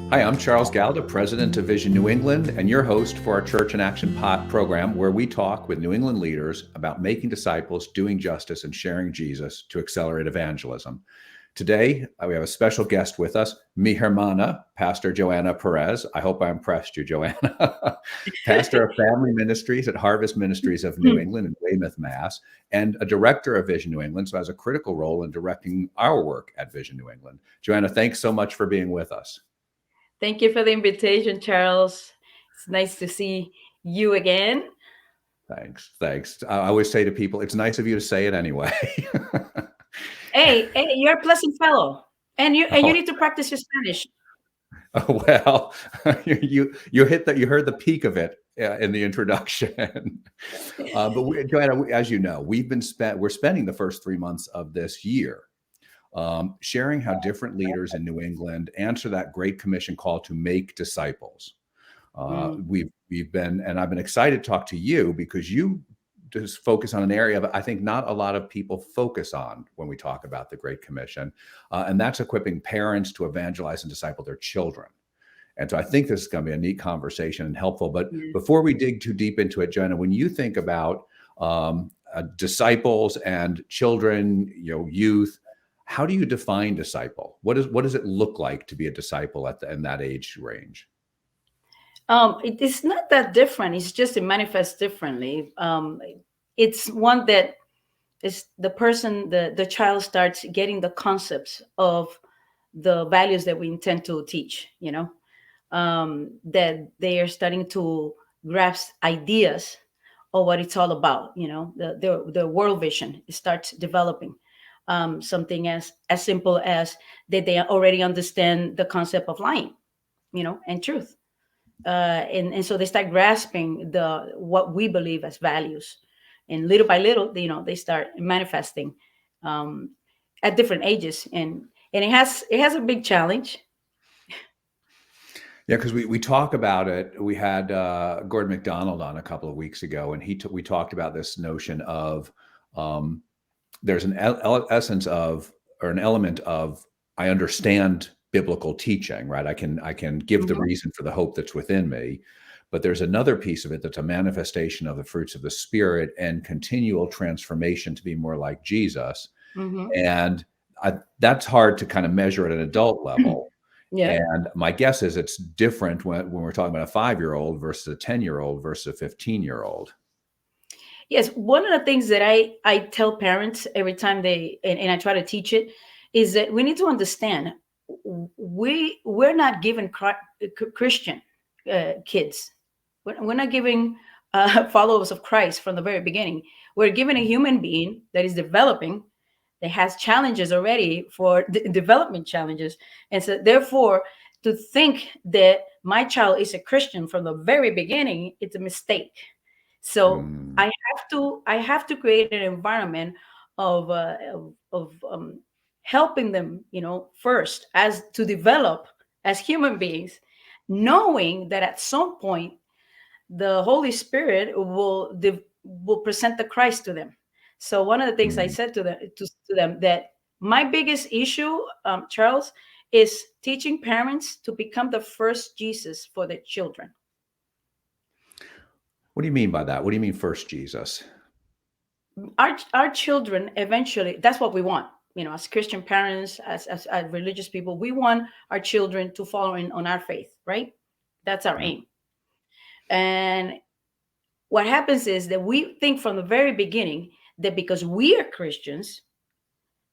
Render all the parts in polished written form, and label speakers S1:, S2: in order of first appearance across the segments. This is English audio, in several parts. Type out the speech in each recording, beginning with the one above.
S1: Hi, I'm Charles Galda, President of Vision New England, and your host for our Church in Action program, where we talk with New England leaders about making disciples, doing justice, and sharing Jesus to accelerate evangelism. Today, we have a special guest with us, mi hermana, Pastor Johana Perez. I hope I impressed you, Johana. Pastor of Family Ministries at Harvest Ministries of New England in Weymouth, Mass., and a director of Vision New England, so has a critical role in directing our work at Vision New England. Johana, thanks so much for being with us.
S2: Thank you for the invitation, Charles. It's nice to see you again.
S1: Thanks. I always say to people, it's nice of you to say it anyway.
S2: Hey, you're a pleasant fellow, and you
S1: Oh,
S2: need to practice your Spanish.
S1: well, you heard the peak of it in the introduction. But Joanna, as you know, we're spending the first 3 months of this year sharing how different leaders in New England answer that Great Commission call to make disciples. We've been, and I've been excited to talk to you because you just focus on an area of, I think, not a lot of people focus on when we talk about the Great Commission, and that's equipping parents to evangelize and disciple their children. And so I think this is going to be a neat conversation and helpful. But before we dig too deep into it, Jenna, when you think about disciples and children, youth, how do you define disciple? What does it look like to be a disciple in that age range?
S2: It is not that different. It's just it manifests differently. It's one that is the child starts getting the concepts of the values that we intend to teach, that they are starting to grasp ideas of what it's all about, the world vision starts developing. Something as simple as that they already understand the concept of lying, and truth. And so they start grasping what we believe as values, and little by little, they start manifesting at different ages, and it has a big challenge.
S1: Yeah, because we talk about it. We had Gordon McDonald on a couple of weeks ago, and we talked about this notion of there's an essence of, or an element of, I understand biblical teaching, right? I can give the reason for the hope that's within me, but there's another piece of it that's a manifestation of the fruits of the Spirit and continual transformation to be more like Jesus. And that's hard to kind of measure at an adult level.
S2: Yeah.
S1: And my guess is it's different when we're talking about a 5-year-old versus a 10-year-old versus a 15-year-old.
S2: Yes, one of the things that I tell parents every time and I try to teach it is that we need to understand we're not giving Christian kids. We're not giving followers of Christ from the very beginning. We're giving a human being that is developing, that has challenges already for development challenges. And so therefore, to think that my child is a Christian from the very beginning, it's a mistake. So I have to create an environment of helping them, first as to develop as human beings, knowing that at some point the Holy Spirit will present the Christ to them. So one of the things I said to them that my biggest issue, Charles, is teaching parents to become the first Jesus for their children.
S1: What do you mean by that? What do you mean first Jesus?
S2: Our children eventually, that's what we want, as Christian parents, as religious people, we want our children to follow on our faith, right? That's our aim. And what happens is that we think from the very beginning that because we are Christians,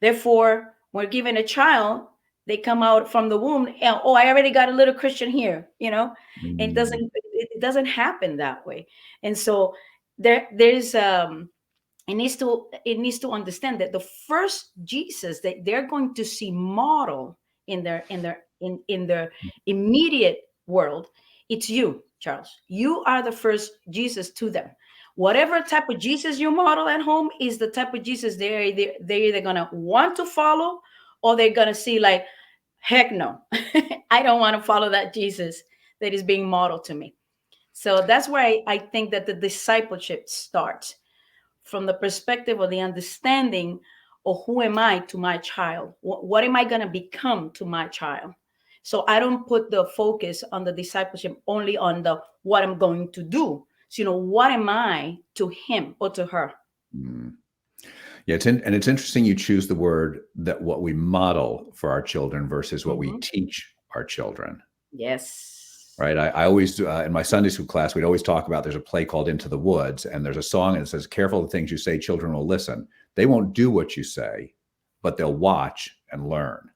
S2: therefore we're given a child, they come out from the womb and, oh, I already got a little Christian here, and it doesn't happen that way. And so there's it needs to understand that the first Jesus that they're going to see model in their immediate world, it's you, Charles. You are the first Jesus to them. Whatever type of Jesus you model at home is the type of Jesus they're either gonna want to follow, or they're gonna see like, heck no, I don't want to follow that Jesus that is being modeled to me. So that's where I think that the discipleship starts, from the perspective of the understanding of who am I to my child? What am I going to become to my child? So I don't put the focus on the discipleship only on the what I'm going to do. So, what am I to him or to her?
S1: Mm. Yeah, and it's interesting you choose the word that what we model for our children versus what we
S2: Mhm.
S1: teach our children.
S2: Yes.
S1: Right. I always, in my Sunday school class, we'd always talk about there's a play called Into the Woods, and there's a song and it says, "Careful of the things you say, children will listen. They won't do what you say, but they'll watch and learn."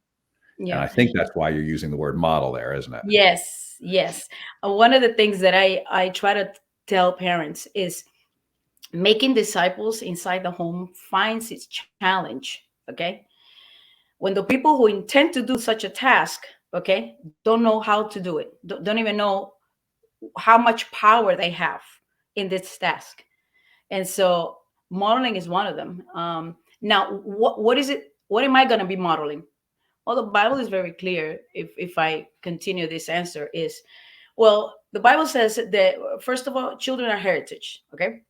S1: And
S2: Yeah.
S1: I think that's why you're using the word model there, isn't it?
S2: Yes. Yes. One of the things that I try to tell parents is making disciples inside the home finds its challenge. Okay. When the people who intend to do such a task, okay, don't know how to do it, don't even know how much power they have in this task. And so modeling is one of them. Now, what is it? What am I going to be modeling? Well, the Bible is very clear. If I continue this answer, is, well, the Bible says that first of all, children are heritage. Okay,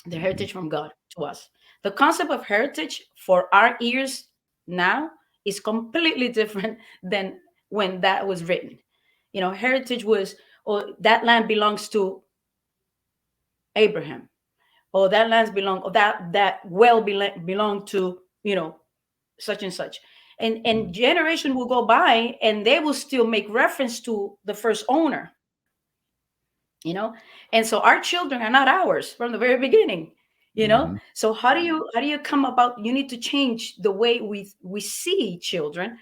S2: the
S1: Mhm.
S2: heritage from God to us. The concept of heritage for our ears now is completely different than when that was written. Heritage was, or that land belongs to Abraham, or that lands belong, or that well belong to such and such, and generation will go by and they will still make reference to the first owner. you know and so our children are not ours from the very beginning.
S1: Mhm.
S2: So how do you come about? You need to change the way we see children,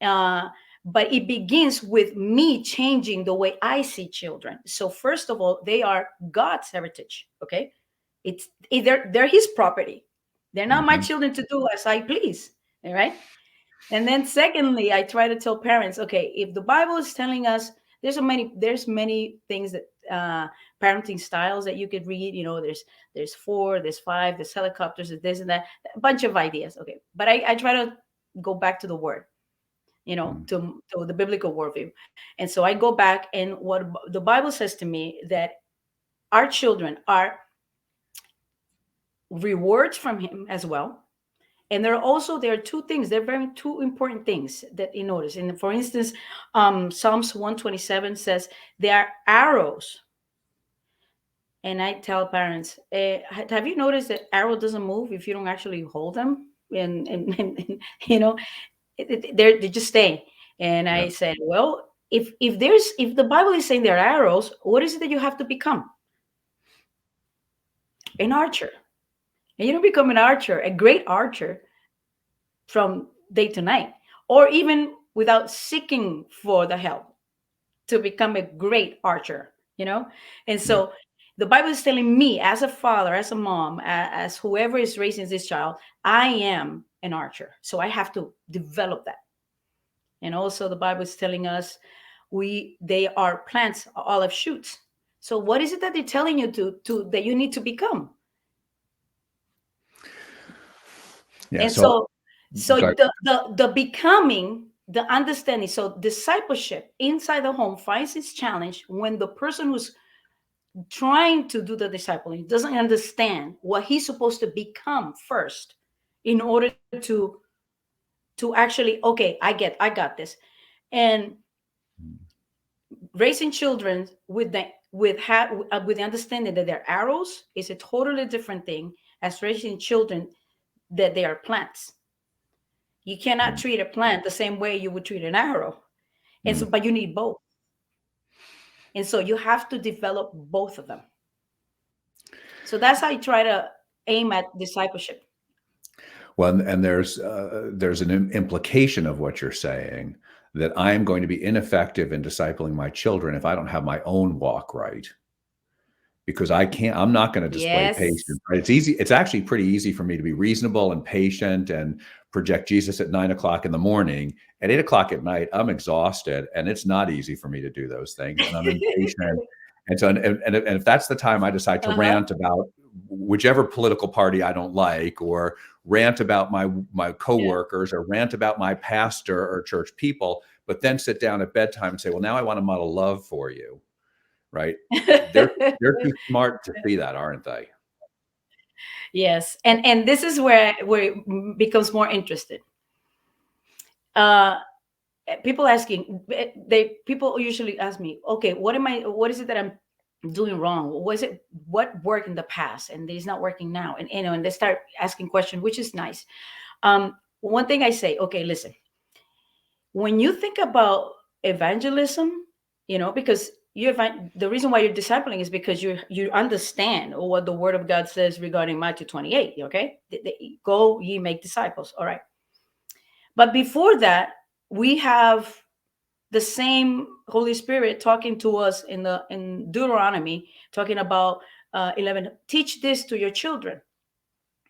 S2: uh, but it begins with me changing the way I see children. So first of all, they are God's heritage. Okay, they're his property. They're not my
S1: Mhm.
S2: children to do as I please. All right. And then secondly, I try to tell parents, okay, if the Bible is telling us, there's many things that parenting styles that you could read. There's 4, there's 5, there's helicopters, there's this and that, a bunch of ideas. Okay. But I try to go back to the word,
S1: Mhm.
S2: to the biblical worldview. And so I go back, and what the Bible says to me, that our children are rewards from him as well. And there are two things, they're very two important things that you notice. And for instance, Psalms 127 says they are arrows. And I tell parents, have you noticed that arrow doesn't move if you don't actually hold them? And you know they just stay. And I
S1: Yep.
S2: said, well, if the Bible is saying they're arrows, what is it that you have to become? An archer. And you don't become an archer, a great archer, from day to night, or even without seeking for the help to become a great archer. And
S1: Yep.
S2: so the Bible is telling me, as a father, as a mom, as whoever is raising this child, I am an archer, so I have to develop that. And also the Bible is telling us they are plants, olive shoots. So what is it that they're telling you to that you need to become?
S1: Yeah.
S2: And
S1: So,
S2: so
S1: sorry.
S2: the becoming, the understanding. So discipleship inside the home finds its challenge when the person who's trying to do the discipling doesn't understand what he's supposed to become first, in order to actually, okay, I got this. And raising children with the understanding that they're arrows is a totally different thing as raising children that they are plants. You cannot treat a plant the same way you would treat an arrow. And so,
S1: Mm.
S2: but you need both. And so you have to develop both of them. So that's how I try to aim at discipleship.
S1: Well, and there's an implication of what you're saying, that I'm going to be ineffective in discipling my children if I don't have my own walk right, because I'm not going to display
S2: Yes.
S1: patience. Right? It's easy. It's actually pretty easy for me to be reasonable and patient and project Jesus at 9 o'clock in the morning. At 8 o'clock at night, I'm exhausted, and it's not easy for me to do those things, and I'm impatient. And so, and if that's the time I decide to
S2: Uh-huh.
S1: rant about whichever political party I don't like, or rant about my
S2: Yeah.
S1: coworkers, or rant about my pastor or church people, but then sit down at bedtime and say, "Well, now I want to model love for you." Right? They're too smart to see that, aren't they?
S2: Yes. And this is where it becomes more interested. Uh, people asking, people usually ask me, okay, what is it that I'm doing wrong? What worked in the past and it's not working now? And and they start asking questions, which is nice. One thing I say, okay, listen, when you think about evangelism, because the reason why you're discipling is because you understand what the Word of God says regarding Matthew 28. Okay, go ye make disciples. All right, but before that, we have the same Holy Spirit talking to us in Deuteronomy, talking about 11. Teach this to your children.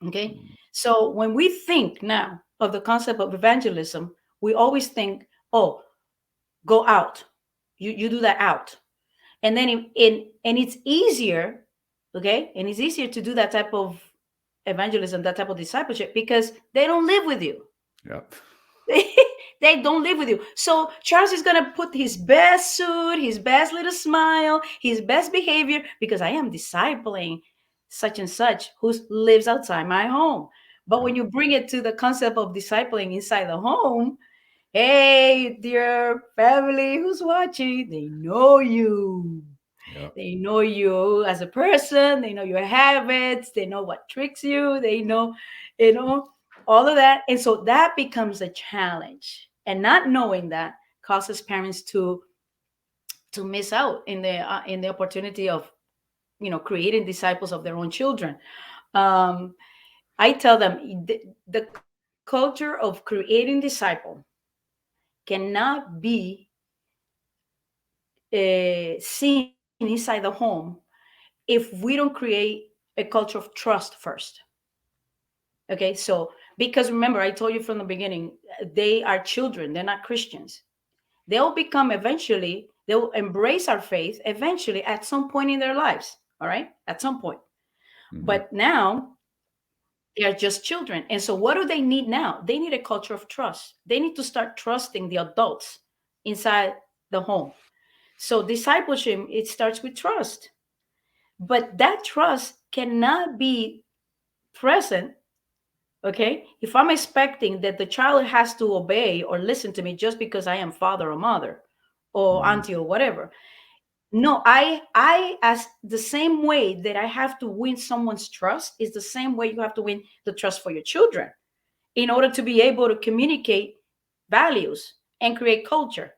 S2: Okay, so when we think now of the concept of evangelism, we always think, oh, go out. You do that out, and then and it's easier, okay, and it's easier to do that type of evangelism, that type of discipleship, because they don't live with you.
S1: Yep.
S2: They don't live with you. So Charles is gonna put his best suit, his best little smile, his best behavior, because I am discipling such and such who lives outside my home. But when you bring it to the concept of discipling inside the home, hey, dear family who's watching, they know you.
S1: Yep.
S2: They know you as a person. They know your habits. They know what tricks you. They know, you know, all of that. And so that becomes a challenge. And not knowing that causes parents to miss out in the opportunity of creating disciples of their own children. Um, I tell them the culture of creating disciple cannot be seen inside the home if we don't create a culture of trust first. Okay, so because remember, I told you from the beginning, they are children, they're not Christians. They'll become eventually, they'll embrace our faith eventually at some point in their lives. All right, at some point.
S1: Mm-hmm.
S2: But now they are just children. And so, what do they need now? They need a culture of trust. They need to start trusting the adults inside the home. So, discipleship, it starts with trust. But that trust cannot be present, okay, if I'm expecting that the child has to obey or listen to me just because I am father or mother or
S1: Mm-hmm.
S2: auntie or whatever. No, I as the same way that I have to win someone's trust is the same way you have to win the trust for your children in order to be able to communicate values and create culture.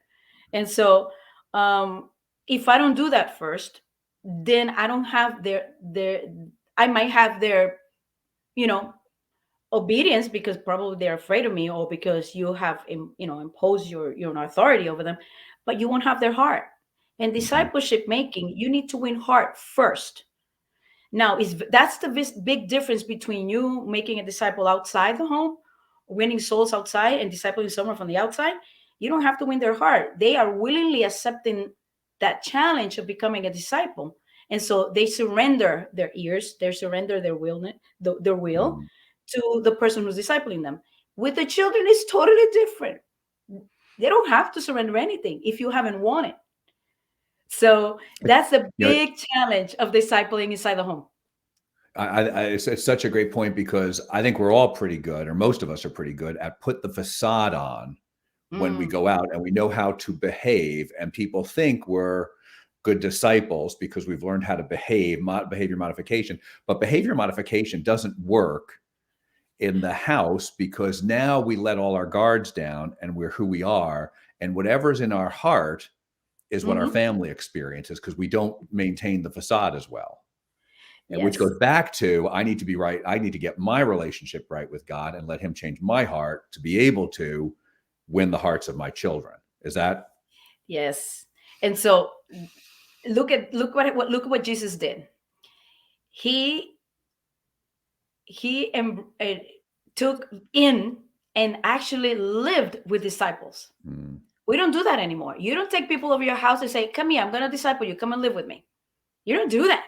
S2: And so, um, if I don't do that first, then I don't have their I might have their, you know, obedience because probably they're afraid of me or because you have imposed your authority over them, but you won't have their heart. And
S1: Mm-hmm.
S2: discipleship making, you need to win heart first. Now, is that's the big difference between you making a disciple outside the home, winning souls outside, and discipling someone from the outside. You don't have to win their heart. They are willingly accepting that challenge of becoming a disciple. And so they surrender their ears, they surrender their will
S1: Mm-hmm.
S2: to the person who's discipling them. With the children, it's totally different. They don't have to surrender anything if you haven't won it. So that's the
S1: You know,
S2: big challenge of discipling inside the home.
S1: it's such a great point because I think we're all pretty good, or most of us are pretty good at put the facade on when we
S2: Mm.
S1: go out and we know how to behave, and people think we're good disciples because we've learned how to behave, behavior modification. But behavior modification doesn't work in the house because now we let all our guards down and we're who we are, and whatever's in our heart is what our
S2: Hmm.
S1: family experiences because we don't maintain the facade as well. And which
S2: Yes.
S1: goes back to I need to be right. I need to get my relationship right with God and let him change my heart to be able to win the hearts of my children. Is that?
S2: Yes. And so look what Jesus did. He he took in and actually lived with disciples.
S1: Mm,
S2: We don't do that anymore. You don't take people over your house and say, "Come here, I'm going to disciple you. Come and live with me." You don't do that.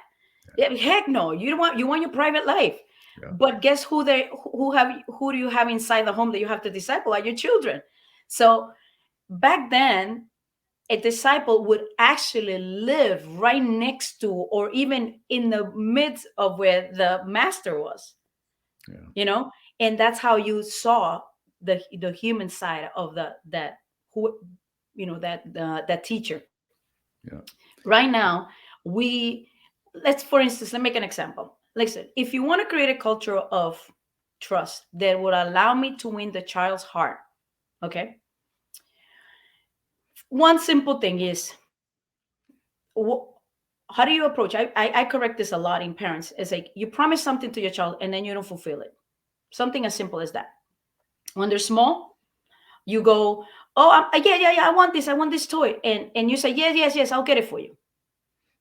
S2: Yeah, heck no. You want your private life.
S1: yeah.
S2: But guess who do you have inside the home that you have to disciple? Are your children. So back then, a disciple would actually live right next to or even in the midst of where the master was,
S1: Yeah.
S2: you know, and that's how you saw the human side of that who, that teacher.
S1: Yeah.
S2: Right now, we let's for instance, let me make an example. Listen, if you want to create a culture of trust that would allow me to win the child's heart, okay, one simple thing is, how do you approach? I correct this a lot in parents. It's like you promise something to your child and then you don't fulfill it. Something as simple as that. When they're small, you go, oh, yeah, I want this toy, and you say, yes, I'll get it for you,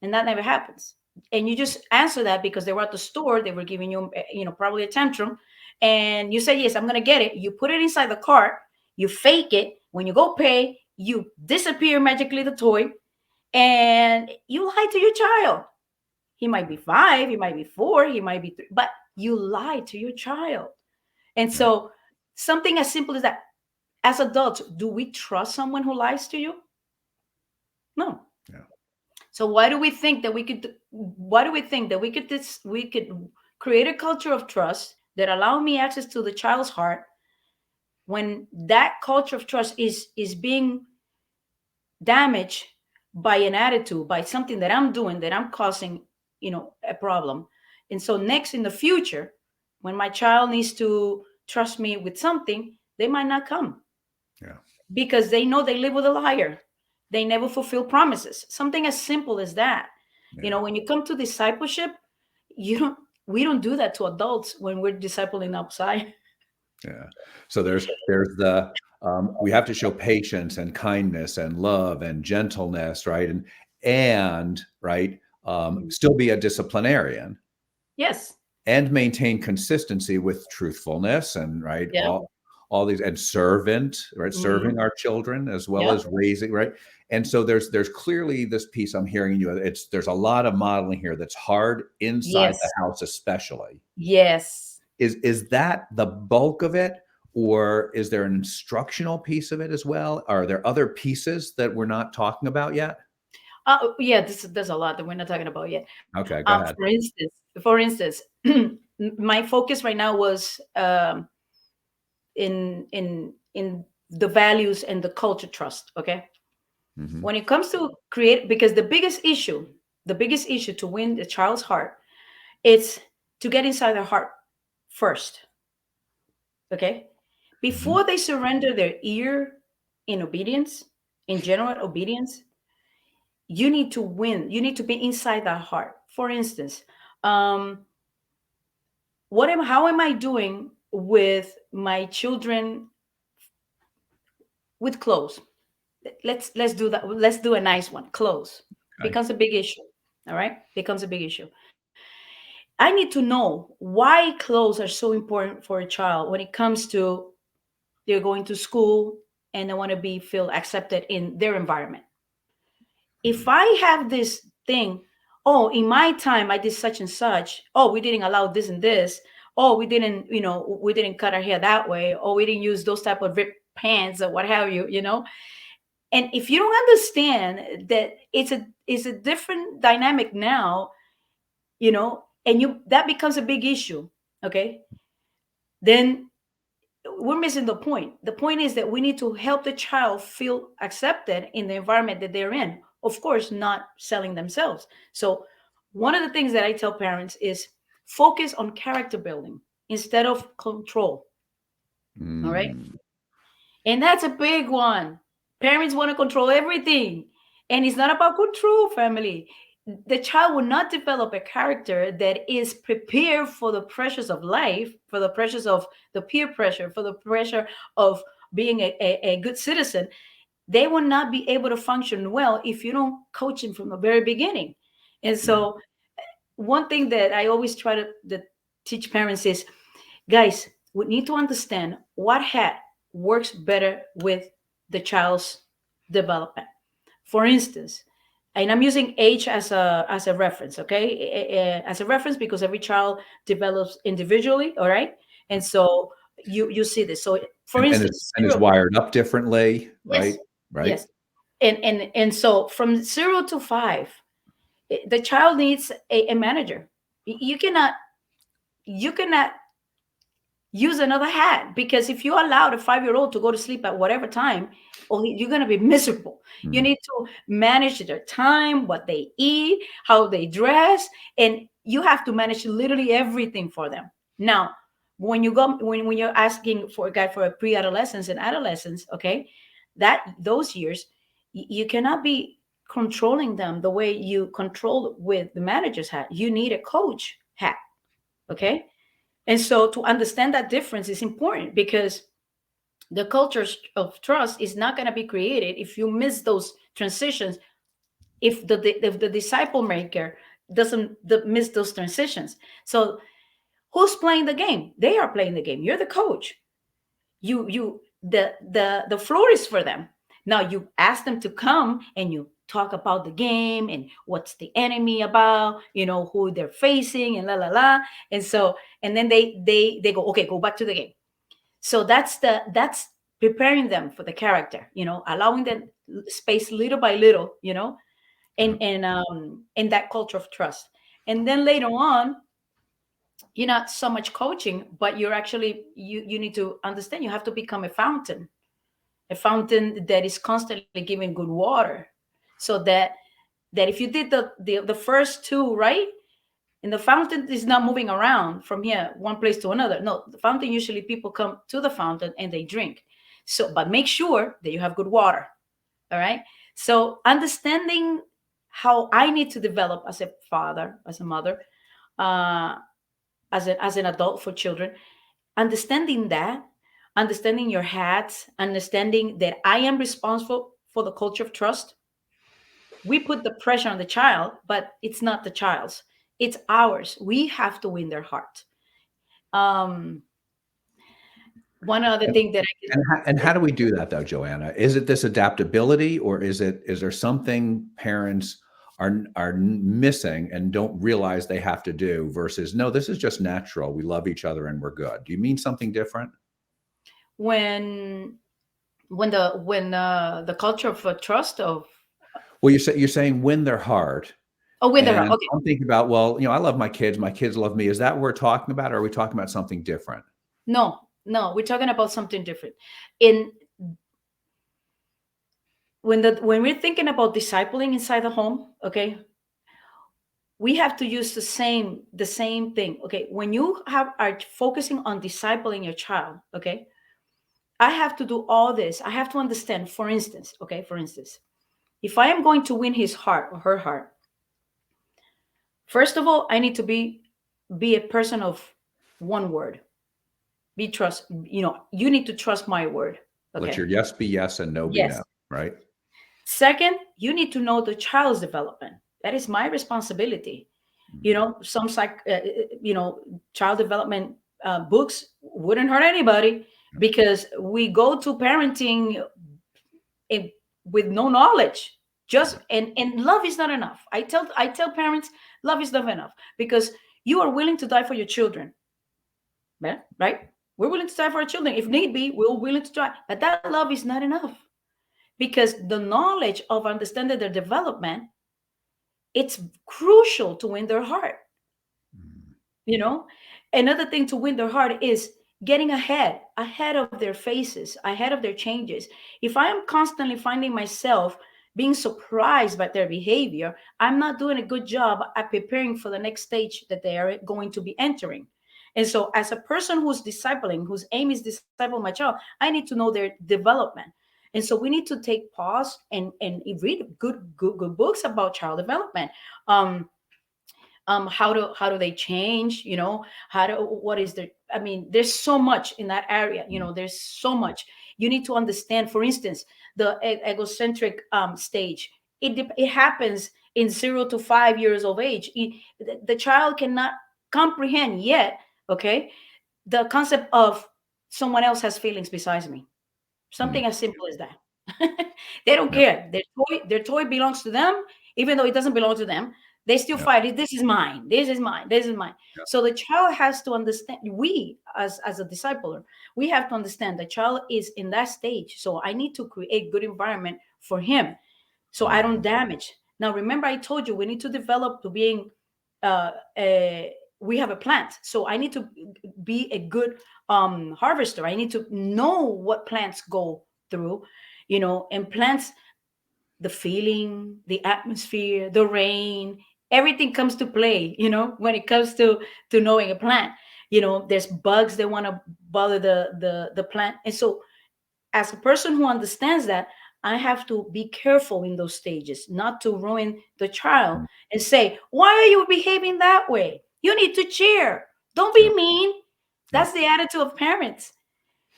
S2: and that never happens. And you just answer that because they were at the store, they were giving you, probably a tantrum, and you say, yes, I'm gonna get it. You put it inside the cart, you fake it. When you go pay, you disappear magically the toy, and you lie to your child. He might be 5, he might be 4, he might be 3, but you lie to your child. And
S1: Yeah.
S2: so, something as simple as that. As adults, do we trust someone who lies to you? No.
S1: Yeah.
S2: So why do we think that we could? Why do we think that we could create a culture of trust that allow me access to the child's heart when that culture of trust is being damaged by an attitude, by something that I'm doing, that I'm causing, a problem. And so next, in the future, when my child needs to trust me with something, they might not come
S1: Yeah.
S2: because they know they live with a liar. They never fulfill promises. Something as simple as that.
S1: Yeah.
S2: When you come to discipleship, you don't we don't do that to adults when we're discipling outside.
S1: Yeah. So there's the we have to show patience and kindness and love and gentleness, right? And right, still be a disciplinarian
S2: Yes.
S1: and maintain consistency with truthfulness and right,
S2: Yeah.
S1: all these, and servant, right?
S2: Hmm.
S1: Serving our children as well
S2: Yep.
S1: as raising, right? And so there's clearly this piece I'm hearing you. There's a lot of modeling here that's hard inside the
S2: Yes.
S1: house, especially.
S2: Yes.
S1: Is that the bulk of it, or is there an instructional piece of it as well? Are there other pieces that we're not talking about yet?
S2: Yeah. There's a lot that we're not talking about yet.
S1: Okay, go ahead.
S2: For instance, my focus right now was in the values and the culture trust. Okay.
S1: Hmm.
S2: When it comes to create, because the biggest issue to win the child's heart, it's to get inside their heart first. Okay.
S1: Hmm.
S2: Before they surrender their ear in obedience, in general obedience, you need to win. You need to be inside that heart. For instance, um, how am I doing with my children with clothes? Let's do that. Let's do a nice one. Clothes
S1: Okay.
S2: becomes a big issue. All right, becomes a big issue. I need to know why clothes are so important for a child when it comes to they're going to school and they want to be feel accepted in their environment. If
S1: Mhm.
S2: I have this thing, oh, in my time I did such and such. Oh, we didn't allow this and this. Oh, we didn't cut our hair that way. Or we didn't use those type of ripped pants or what have you. And if you don't understand that it's a different dynamic now, and that becomes a big issue, okay, then we're missing the point. The point is that we need to help the child feel accepted in the environment that they're in, of course not selling themselves. So one of the things that I tell parents is focus on character building instead of control. All right.
S1: Mm.
S2: And that's a big one. Parents want to control everything. And it's not about control, family. The child will not develop a character that is prepared for the pressures of life, for the pressures of the peer pressure, for the pressure of being a good citizen. They will not be able to function well if you don't coach them from the very beginning. And
S1: Yeah.
S2: so, one thing that I always try to teach parents is, guys, we need to understand what hat works better with the child's development. For instance, and I'm using age as a reference, okay? As a reference because every child develops individually, all right? And so you see this. So for instance,
S1: And is wired up differently,
S2: yes,
S1: right? Right.
S2: yes. And so from 0 to 5, the child needs a manager. You cannot use another hat, because if you allow a 5-year-old to go to sleep at whatever time, well, you're going to be miserable. You
S1: Mm.
S2: need to manage their time, what they eat, how they dress, and you have to manage literally everything for them. Now, when you go when you're asking for a guide for a pre-adolescence and adolescence, okay, that those years, you cannot be controlling them the way you control with the manager's hat. You need a coach hat, okay? And so to understand that difference is important, because the culture of trust is not going to be created if you miss those transitions, if the disciple maker doesn't miss those transitions. So who's playing the game? They are playing the game. You're the coach. The floor is for them. Now you ask them to come and you talk about the game and what's the enemy about, who they're facing, and la la la. And so, and then they go, okay, go back to the game. So that's preparing them for the character, allowing them space little by little,
S1: Yeah.
S2: and that culture of trust. And then later on, you're not so much coaching, but you're actually, you need to understand, you have to become a fountain that is constantly giving good water, so that if you did the first two right, and the fountain is not moving around from here one place to another. No, the fountain, usually people come to the fountain and they drink. So but make sure that you have good water. All right. So understanding how I need to develop as a father, as a mother, uh, as an adult for children, understanding that, understanding your hats, understanding that I am responsible for the culture of trust. We put the pressure on the child, but it's not the child's, it's ours. We have to win their heart. um One other thing that I
S1: And how do we do that though, Joanna? Is it this adaptability, or is there something parents are missing and don't realize they have to do, versus no, this is just natural. We love each other and we're good. Do you mean something different?
S2: when when the culture of trust of
S1: Well, you're saying when they're hard,
S2: oh, win their heart.
S1: and
S2: Okay.
S1: I'm thinking about, well, I love my kids love me. Is that what we're talking about, or are we talking about something different?
S2: No, no, we're talking about something different. In when we're thinking about discipling inside the home, okay, we have to use the same thing. Okay, when you are focusing on discipling your child, okay, I have to do all this. I have to understand, for instance, okay, for instance, if I am going to win his heart or her heart, first of all, I need to be a person of one word. Be trust. You need to trust my word.
S1: Let
S2: Okay.
S1: your yes be yes and no be no,
S2: Yes.
S1: right?
S2: Second, you need to know the child's development. That is my responsibility. Some child development books wouldn't hurt anybody, because we go to parenting in, with no knowledge. Just and love is not enough. I tell parents, love is not enough, because you are willing to die for your children. Yeah, right? We're willing to die for our children. If need be, we're willing to die. But that love is not enough, because the knowledge of understanding their development, it's crucial to win their heart.
S1: Mm.
S2: You know, another thing to win their heart is getting ahead of their faces, ahead of their changes. If I am constantly finding myself being surprised by their behavior, I'm not doing a good job at preparing for the next stage that they are going to be entering. And so, as a person who's discipling, whose aim is disciple my child, I need to know their development. And so we need to take pause and read good books about child development. um how do they change, how do what is the I mean, there's so much in that area. There's so much you need to understand. For instance, the egocentric stage, it happens in 0 to 5 years of age. The child cannot comprehend yet, okay, the concept of someone else has feelings besides me.
S1: Mm.
S2: Something as simple as that. They don't
S1: Yep.
S2: care. Their toy belongs to them, even though it doesn't belong to them. They still
S1: Yep.
S2: fight it. This is mine. This is mine. This is mine.
S1: Yep.
S2: So the child has to understand. We, as a discipler, we have to understand the child is in that stage. So I need to create good environment for him, so I don't damage. Now, remember, I told you we need to develop to being uh, a, we have a plant, so I need to be a good harvester. I need to know what plants go through, and plants, the feeling, the atmosphere, the rain, everything comes to play, when it comes to knowing a plant. There's bugs that want to bother the plant. And so as a person who understands that, I have to be careful in those stages, not to ruin the child and say, why are you behaving that way? You need to cheer. Don't be
S1: Yep.
S2: mean.
S1: Yep.
S2: That's the attitude of parents.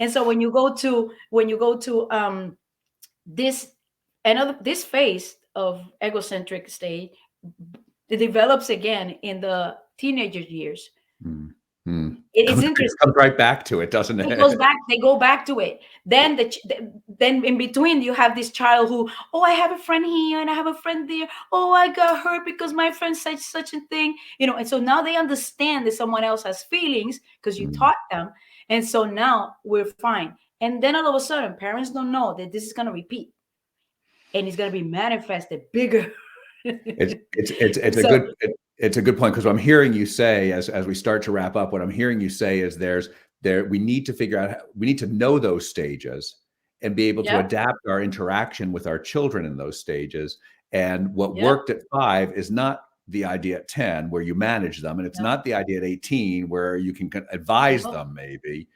S2: And so when you go to this another this phase of egocentric state, it develops again in the teenager years.
S1: Mm. Mm.
S2: It is
S1: It
S2: interesting.
S1: comes right back to it, doesn't
S2: It goes
S1: it?
S2: back, they go back to it. Then then in between you have this child who, oh, I have a friend here and I have a friend there. Oh, I got hurt because my friend said such a thing. And so now they understand that someone else has feelings because you
S1: Mm.
S2: taught them. And so now we're fine. And then all of a sudden parents don't know that this is going to repeat, and it's going to be manifested bigger.
S1: It's a
S2: So
S1: it's a good point, because what I'm hearing you say, as we start to wrap up, what I'm hearing you say is we need to figure out we need to know those stages and be able to
S2: yeah,
S1: adapt our interaction with our children in those stages. And what
S2: yeah,
S1: worked at 5 is not the idea at 10 where you manage them, and it's
S2: yeah,
S1: not the idea at 18 where you can advise
S2: no,
S1: them maybe,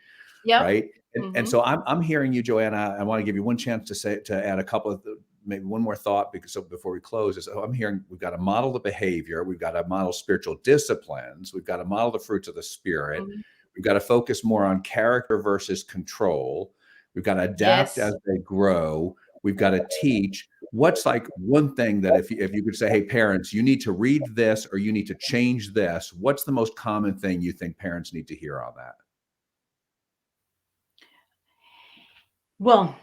S2: yeah,
S1: right? And
S2: hmm,
S1: so I'm hearing you, Johana. I want to give you one chance to add a couple of maybe one more thought, because so before we close is, I'm hearing we've got to model the behavior, we've got to model spiritual disciplines, we've got to model the fruits of the spirit,
S2: hmm,
S1: we've got to focus more on character versus control, we've got to adapt as
S2: yes.
S1: they grow, we've got to teach. What's like one thing that if you could say, hey parents, you need to read this or you need to change this, what's the most common thing you think parents need to hear on that?
S2: Well,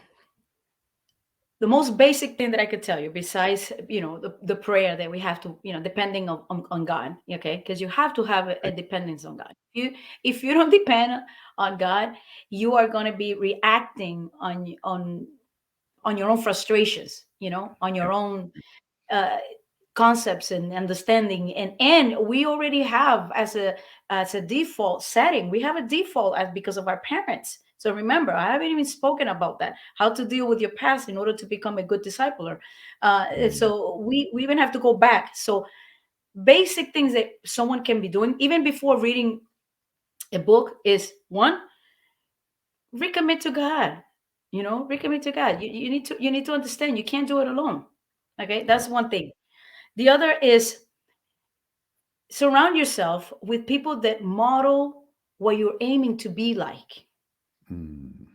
S2: the most basic thing that I could tell you, besides the prayer that we have to, depending on God, okay, because you have to have a dependence on God. If you don't depend on God, you are going to be reacting on your own frustrations, on your own uh, concepts and understanding. And we already have, as a default setting, we have a default as because of our parents. So remember, I haven't even spoken about that, how to deal with your past in order to become a good discipler. And
S1: Mm,
S2: so we even have to go back. So basic things that someone can be doing even before reading a book is, one, recommit to God. Recommit to God. You need to understand you can't do it alone. Okay,
S1: yeah.
S2: that's one thing. The other is, surround yourself with people that model what you're aiming to be like.
S1: Mm,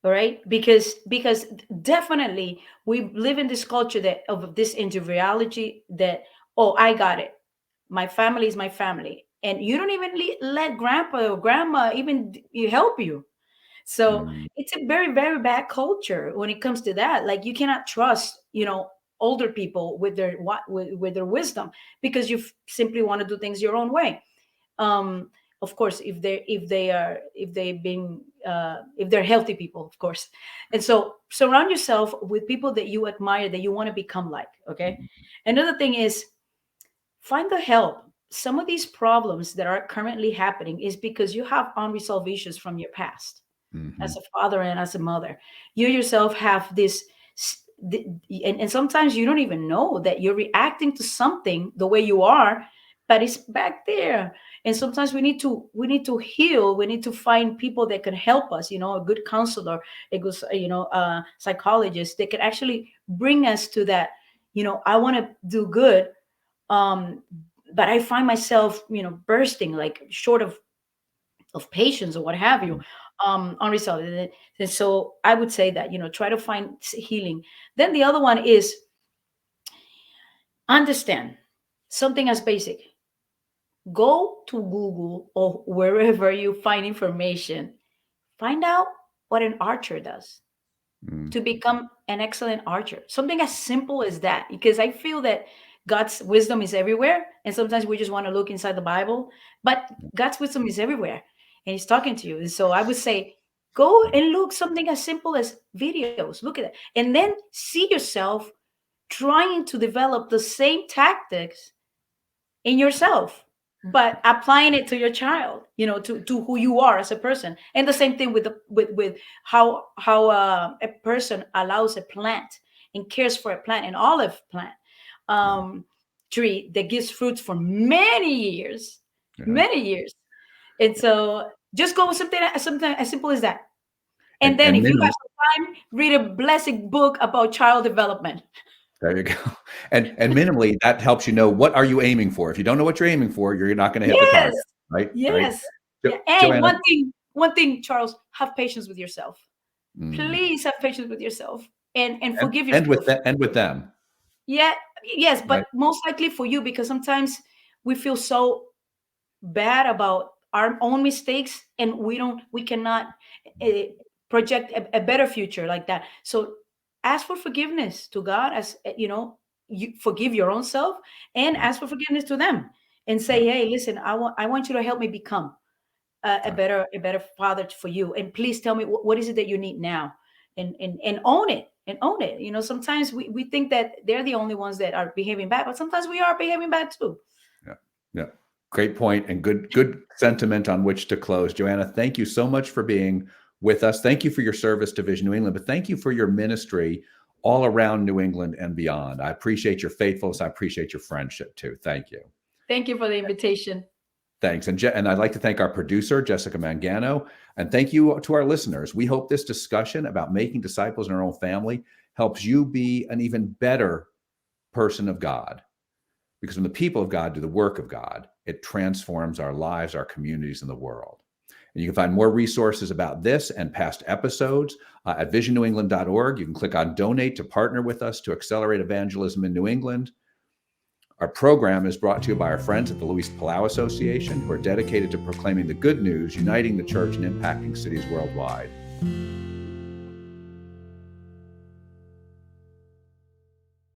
S2: All right, because definitely we live in this culture that of this individuality, that, oh, I got it, my family is my family, and you don't even let grandpa or grandma even help you. So
S1: mm,
S2: it's a very, very bad culture when it comes to that. Like, you cannot trust, older people with with their wisdom, because you simply want to do things your own way. um of course, if they're healthy people, of course. And so surround yourself with people that you admire, that you want to become like. Okay. Another thing is, find the help. Some of these problems that are currently happening is because you have unresolved issues from your past, as
S1: mhm,
S2: a father and as a mother. You yourself have this, and sometimes you don't even know that you're reacting to something the way you are, but it's back there. And sometimes we need to heal. We need to find people that can help us, a good counselor, a good psychologist that can actually bring us to that. I want to do good, um but I find myself, bursting, like short of patience or what have you, unresolved. And so I would say that, try to find healing. Then the other one is, understand something as basic. Go to Google or wherever you find information. Find out what an archer does
S1: mm,
S2: to become an excellent archer. Something as simple as that, because I feel that God's wisdom is everywhere. And sometimes we just want to look inside the Bible, but God's wisdom is everywhere and He's talking to you. And so I would say, go and look something as simple as videos. Look at it. And then see yourself trying to develop the same tactics in yourself. but applying it to your child, to who you are as a person. And the same thing with how a person allows a plant and cares for a plant, an olive plant, tree that gives fruits for
S1: Yeah.
S2: many years. And so just go with something as simple as that. And then
S1: And
S2: if you
S1: minimally,
S2: have some time, read a blessed book about child development.
S1: there you go. And minimally, that helps you know what are you aiming for. If you don't know what you're aiming for, you're not going to hit the
S2: Yes.
S1: target, right? Right.
S2: Yes. Yeah. And
S1: Johana.
S2: one thing, Charles, have patience with yourself.
S1: Mm.
S2: Please have patience with yourself and forgive
S1: And
S2: yourself.
S1: with them.
S2: Yeah. Yes,
S1: Right.
S2: but most likely for you, because sometimes we feel so bad about our own mistakes, and we cannot uh, project a better future like that. So ask for forgiveness to God, as you forgive your own self, and
S1: Yeah.
S2: ask for forgiveness to them, and
S1: Yeah.
S2: say, hey, listen, I want you to help me become a better father for you, and please tell me what is it that you need now, and own it, sometimes we think that they're the only ones that are behaving bad, but sometimes we are behaving bad too.
S1: Yeah. Yeah. Great point and good sentiment on which to close. Johana, thank you so much for being with us. Thank you for your service to Vision New England, but thank you for your ministry all around New England and beyond. I appreciate your faithfulness. I appreciate your friendship too. Thank you.
S2: Thank you for the invitation.
S1: Thanks. And I'd like to thank our producer, Jessica Mangano, and thank you to our listeners. We hope this discussion about making disciples in our own family helps you be an even better person of God. Because when the people of God do the work of God, it transforms our lives, our communities, and the world. And you can find more resources about this and past episodes at visionnewengland.org. You can click on donate to partner with us to accelerate evangelism in New England. Our program is brought to you by our friends at the Luis Palau Association, who are dedicated to proclaiming the good news, uniting the church, and impacting cities worldwide.